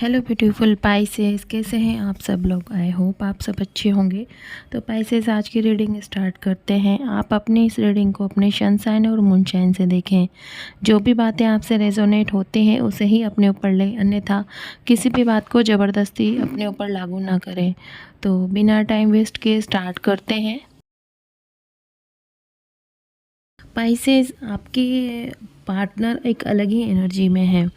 Hello beautiful Pisces, कैसे हैं आप सब लोग। आई होप आप सब अच्छे होंगे। तो पाइसेस, आज की रीडिंग स्टार्ट करते हैं। आप अपनी इस रीडिंग को अपने सन साइन और मून साइन से देखें। जो भी बातें आपसे रेजोनेट होती हैं उसे ही अपने ऊपर लें, अन्यथा किसी भी बात को ज़बरदस्ती अपने ऊपर लागू ना करें। तो बिना टाइम वेस्ट किए स्टार्ट करते हैं। पाइसेस, आपके पार्टनर एक अलग ही एनर्जी में है।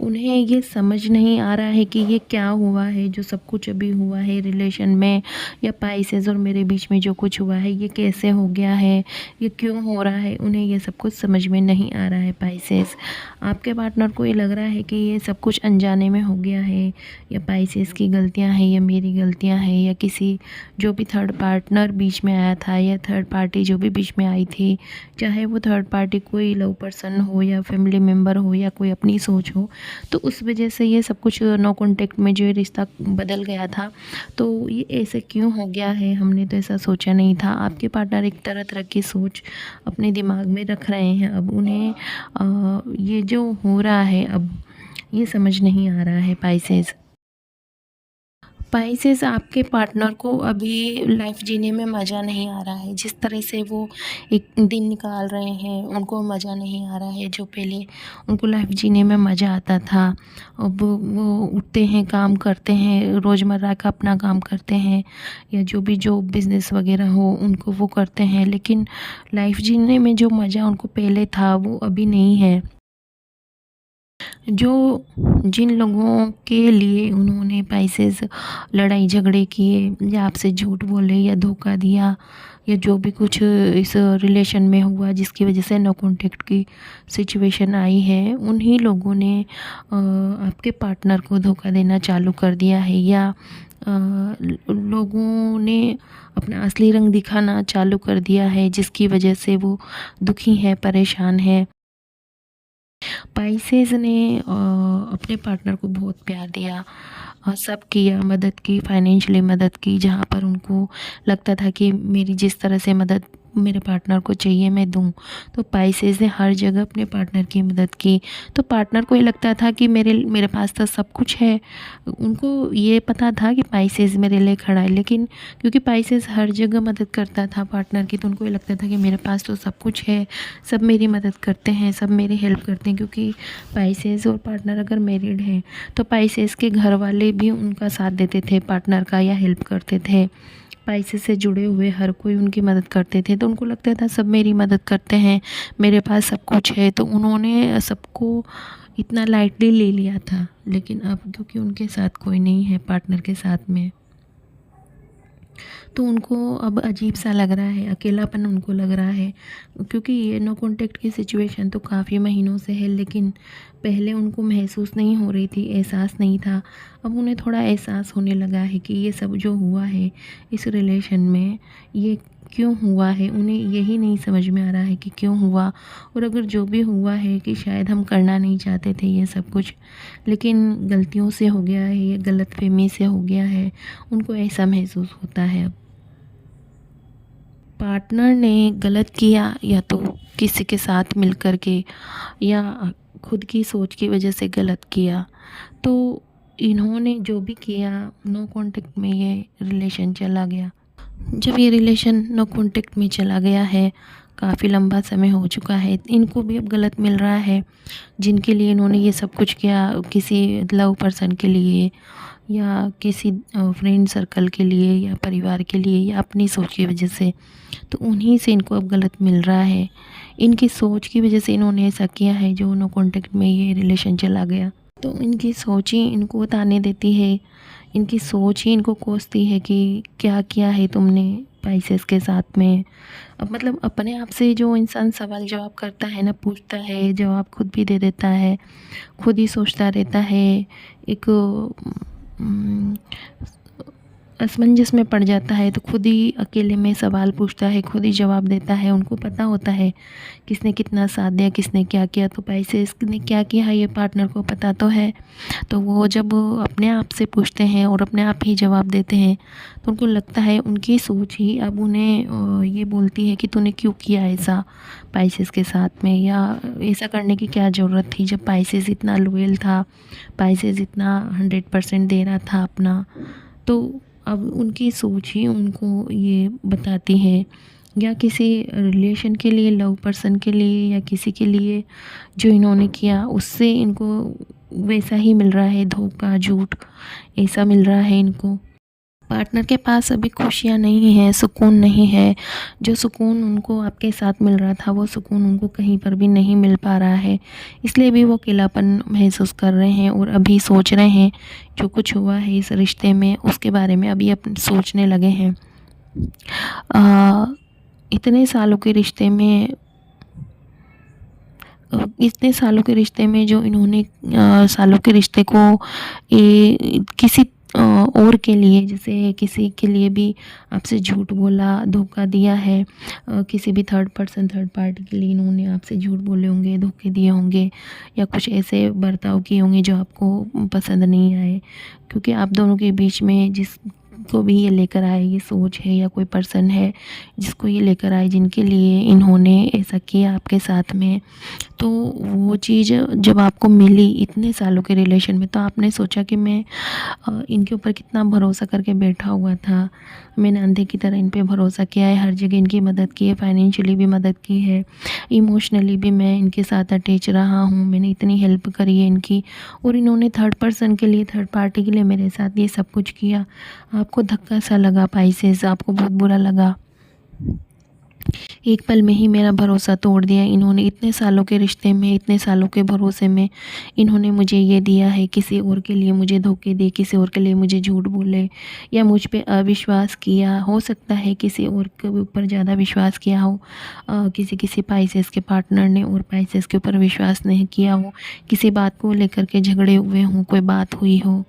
उन्हें ये समझ नहीं आ रहा है कि ये क्या हुआ है, जो सब कुछ अभी हुआ है रिलेशन में, या पाइसेस और मेरे बीच में जो कुछ हुआ है ये कैसे हो गया है, ये क्यों हो रहा है। उन्हें ये सब कुछ समझ में नहीं आ रहा है। पाइसेस, आपके पार्टनर को ये लग रहा है कि ये सब कुछ अनजाने में हो गया है, या पाइसेस की गलतियाँ हैं, या मेरी गलतियाँ हैं, या किसी जो भी थर्ड पार्टनर बीच में आया था, या थर्ड पार्टी जो भी बीच में आई थी, चाहे वो थर्ड पार्टी कोई लव पर्सन हो, या फैमिली मेम्बर हो, या कोई अपनी सोच हो, तो उस वजह से ये सब कुछ नो कॉन्टेक्ट में जो ये रिश्ता बदल गया था। तो ये ऐसे क्यों हो गया है, हमने तो ऐसा सोचा नहीं था। आपके पार्टनर एक तरह तरह की सोच अपने दिमाग में रख रहे हैं। अब उन्हें ये जो हो रहा है अब ये समझ नहीं आ रहा है। पाइसेस, पाइसेस, आपके पार्टनर को अभी लाइफ जीने में मज़ा नहीं आ रहा है। जिस तरह से वो एक दिन निकाल रहे हैं उनको मज़ा नहीं आ रहा है। जो पहले उनको लाइफ जीने में मज़ा आता था, अब वो उठते हैं, काम करते हैं, रोज़मर्रा का अपना काम करते हैं, या जो बिज़नेस वगैरह हो उनको वो करते हैं, लेकिन लाइफ जीने में जो मज़ा उनको पहले था वो अभी नहीं है। जो जिन लोगों के लिए उन्होंने पाइसेस लड़ाई झगड़े किए, या आपसे झूठ बोले, या धोखा दिया, या जो भी कुछ इस रिलेशन में हुआ जिसकी वजह से नो कॉन्टेक्ट की सिचुएशन आई है, उन्हीं लोगों ने आपके पार्टनर को धोखा देना चालू कर दिया है, या लोगों ने अपना असली रंग दिखाना चालू कर दिया है, जिसकी वजह से वो दुखी है, परेशान है। पाइसेस ने अपने पार्टनर को बहुत प्यार दिया, सब किया, मदद की, फाइनेंशियली मदद की, जहाँ पर उनको लगता था कि मेरी जिस तरह से मदद मेरे पार्टनर को चाहिए मैं दूँ। तो पाइसेस ने हर जगह अपने पार्टनर की मदद की। तो पार्टनर को ये लगता था कि मेरे मेरे पास तो सब कुछ है। उनको ये पता था कि पाइसेस मेरे लिए खड़ा है, लेकिन क्योंकि पाइसेस हर जगह मदद करता था पार्टनर की, तो उनको ये लगता था कि मेरे पास तो सब कुछ है, सब मेरी मदद करते हैं, सब मेरी हेल्प करते हैं। क्योंकि पाइसेस और पार्टनर अगर मैरिड हैं तो पाइसेस के घर वाले भी उनका साथ देते थे पार्टनर का, या हेल्प करते थे। पाइसेस से जुड़े हुए हर कोई उनकी मदद करते थे, तो उनको लगता था सब मेरी मदद करते हैं, मेरे पास सब कुछ है। तो उन्होंने सबको इतना लाइटली ले लिया था। लेकिन अब क्योंकि उनके साथ कोई नहीं है पार्टनर के साथ में, तो उनको अब अजीब सा लग रहा है, अकेलापन उनको लग रहा है। क्योंकि ये नो कॉन्टेक्ट की सिचुएशन तो काफ़ी महीनों से है, लेकिन पहले उनको महसूस नहीं हो रही थी, एहसास नहीं था। अब उन्हें थोड़ा एहसास होने लगा है कि ये सब जो हुआ है इस रिलेशन में, ये क्यों हुआ है। उन्हें यही नहीं समझ में आ रहा है कि क्यों हुआ, और अगर जो भी हुआ है कि शायद हम करना नहीं चाहते थे ये सब कुछ, लेकिन गलतियों से हो गया है, ये गलतफहमी से हो गया है, उनको ऐसा महसूस होता है। अब पार्टनर ने गलत किया, या तो किसी के साथ मिल कर के, या खुद की सोच की वजह से गलत किया। तो इन्होंने जो भी किया, नो कांटेक्ट में ये रिलेशन चला गया। जब ये रिलेशन नो कांटेक्ट में चला गया है, काफ़ी लंबा समय हो चुका है, इनको भी अब गलत मिल रहा है। जिनके लिए इन्होंने ये सब कुछ किया, किसी लव पर्सन के लिए, या किसी फ्रेंड सर्कल के लिए, या परिवार के लिए, या अपनी सोच की वजह से, तो उन्हीं से इनको अब गलत मिल रहा है। इनकी सोच की वजह से इन्होंने ऐसा किया है, जो नो कांटेक्ट में ये रिलेशन चला गया। तो इनकी सोच ही इनको ताने देती है, इनकी सोच ही इनको कोसती है कि क्या किया है तुमने पाइसेस के साथ में। अब मतलब अपने आप से जो इंसान सवाल जवाब करता है ना, पूछता है, जवाब खुद भी दे देता है, खुद ही सोचता रहता है। एक असमंजस में पड़ जाता है तो खुद ही अकेले में सवाल पूछता है, खुद ही जवाब देता है। उनको पता होता है किसने कितना साथ दिया, किसने क्या किया। तो पाइसेस ने क्या किया ये पार्टनर को पता तो है। तो वो जब अपने आप से पूछते हैं और अपने आप ही जवाब देते हैं तो उनको लगता है, उनकी सोच ही अब उन्हें ये बोलती है कि तूने क्यों किया ऐसा पाइसेस के साथ में, या ऐसा करने की क्या ज़रूरत थी जब पाइसेस इतना लॉयल था, पाइसेस इतना 100% दे रहा था अपना। तो अब उनकी सोच ही उनको ये बताती है, या किसी रिलेशन के लिए, लव पर्सन के लिए, या किसी के लिए जो इन्होंने किया उससे इनको वैसा ही मिल रहा है, धोखा, झूठ ऐसा मिल रहा है इनको। पार्टनर के पास अभी खुशियाँ नहीं है, सुकून नहीं है। जो सुकून उनको आपके साथ मिल रहा था वो सुकून उनको कहीं पर भी नहीं मिल पा रहा है। इसलिए भी वो अकेलापन महसूस कर रहे हैं और अभी सोच रहे हैं जो कुछ हुआ है इस रिश्ते में उसके बारे में अभी सोचने लगे हैं। इतने सालों के रिश्ते में इतने सालों के रिश्ते में जो इन्होंने सालों के रिश्ते को किसी और के लिए, जैसे किसी के लिए भी आपसे झूठ बोला, धोखा दिया है, किसी भी थर्ड पार्टी के लिए इन्होंने आपसे झूठ बोले होंगे, धोखे दिए होंगे, या कुछ ऐसे बर्ताव किए होंगे जो आपको पसंद नहीं आए। क्योंकि आप दोनों के बीच में जिसको भी ये लेकर आए ये सोच है, या कोई पर्सन है जिसको ये लेकर आए, जिनके लिए इन्होंने ऐसा किया आपके साथ में, तो वो चीज़ जब आपको मिली इतने सालों के रिलेशन में, तो आपने सोचा कि मैं इनके ऊपर कितना भरोसा करके बैठा हुआ था। मैंने अंधे की तरह इन पे भरोसा किया है, हर जगह इनकी मदद की है, फाइनेंशियली भी मदद की है, इमोशनली भी मैं इनके साथ अटैच रहा हूँ, मैंने इतनी हेल्प करी है इनकी, और इन्होंने थर्ड पर्सन के लिए, थर्ड पार्टी के लिए मेरे साथ ये सब कुछ किया। आपको धक्का सा लगा पाइसेस, आपको बहुत बुरा लगा। एक पल में ही मेरा भरोसा तोड़ दिया इन्होंने। इतने सालों के रिश्ते में, इतने सालों के भरोसे में इन्होंने मुझे ये दिया है, किसी और के लिए मुझे धोखे दे, किसी और के लिए मुझे झूठ बोले, या मुझ पे अविश्वास किया। हो सकता है किसी और के ऊपर ज़्यादा विश्वास किया हो, किसी पाइसेस के पार्टनर ने, और पाइसेस के ऊपर विश्वास नहीं किया हो, किसी बात को लेकर के झगड़े हुए हों, कोई बात हुई हो।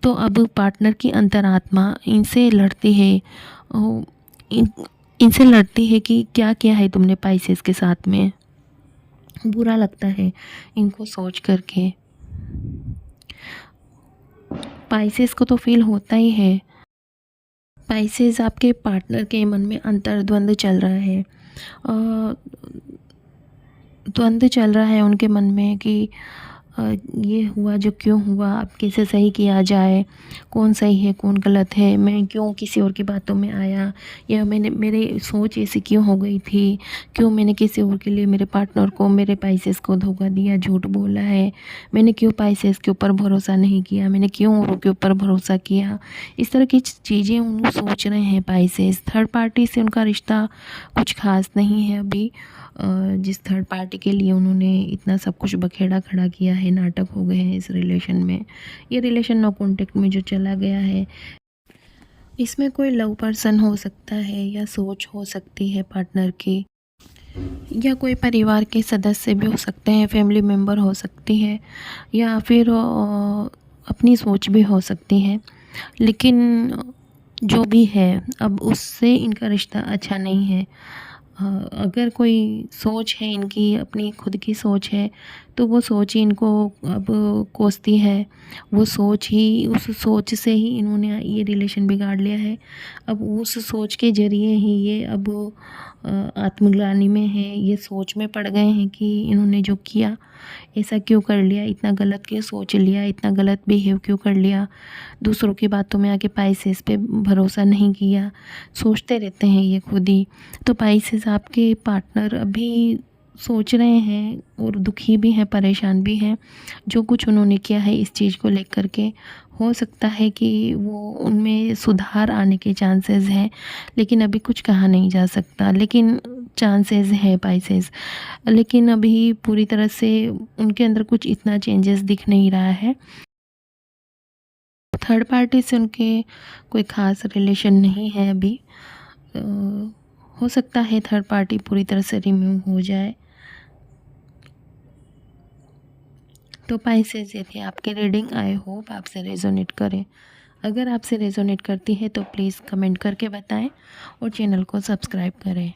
तो अब पार्टनर की अंतरात्मा इनसे लड़ती है, इन इनसे लड़ती है कि क्या किया है तुमने पाइसेस के साथ में। बुरा लगता है इनको सोच करके। पाइसेस को तो फील होता ही है। पाइसेस आपके पार्टनर के मन में अंतर्द्वंद चल रहा है, द्वंद्व चल रहा है उनके मन में कि ये हुआ जो क्यों हुआ, अब कैसे सही किया जाए, कौन सही है कौन गलत है, मैं क्यों किसी और की बातों में आया, या मेरी सोच ऐसी क्यों हो गई थी, क्यों मैंने किसी और के लिए मेरे पार्टनर को, मेरे पाइसेस को धोखा दिया, झूठ बोला है, मैंने क्यों पाइसेस के ऊपर भरोसा नहीं किया, मैंने क्यों औरों के ऊपर भरोसा किया। इस तरह की चीज़ें उनको सोच रहे हैं पाइसेस। थर्ड पार्टी से उनका रिश्ता कुछ खास नहीं है अभी। जिस थर्ड पार्टी के लिए उन्होंने इतना सब कुछ बखेड़ा खड़ा किया है, नाटक हो गए हैं इस रिलेशन में, ये रिलेशन नो कॉन्टेक्ट में जो चला गया है, इसमें कोई लव पर्सन हो सकता है, या सोच हो सकती है पार्टनर की, या कोई परिवार के सदस्य भी हो सकते हैं, फैमिली मेम्बर हो सकती है, या फिर अपनी सोच भी हो सकती है। लेकिन जो भी है अब उससे इनका रिश्ता अच्छा नहीं है। अगर कोई सोच है इनकी, अपनी खुद की सोच है, तो वो सोच ही इनको अब कोसती है। वो सोच ही, उस सोच से ही इन्होंने ये रिलेशन बिगाड़ लिया है। अब उस सोच के ज़रिए ही ये अब आत्मग्लानि में है, ये सोच में पड़ गए हैं कि इन्होंने जो किया ऐसा क्यों कर लिया, इतना गलत क्यों सोच लिया, इतना गलत बिहेव क्यों कर लिया, दूसरों की बातों में आके पाइसेस पे भरोसा नहीं किया, सोचते रहते हैं ये खुद ही। तो पाइसेस आपके पार्टनर अभी सोच रहे हैं और दुखी भी हैं, परेशान भी हैं, जो कुछ उन्होंने किया है इस चीज़ को लेकर के। हो सकता है कि वो उनमें सुधार आने के चांसेस हैं, लेकिन अभी कुछ कहा नहीं जा सकता, लेकिन चांसेस है पाइसेस। लेकिन अभी पूरी तरह से उनके अंदर कुछ इतना चेंजेस दिख नहीं रहा है। थर्ड पार्टी से उनके कोई ख़ास रिलेशन नहीं है अभी। अ, हो सकता है थर्ड पार्टी पूरी तरह से रिमूव हो जाए। तो पाइसेस ये थे आपके रीडिंग, आई होप आपसे रेजोनेट करें। अगर आपसे रेजोनेट करती है तो प्लीज़ कमेंट करके बताएं और चैनल को सब्सक्राइब करें।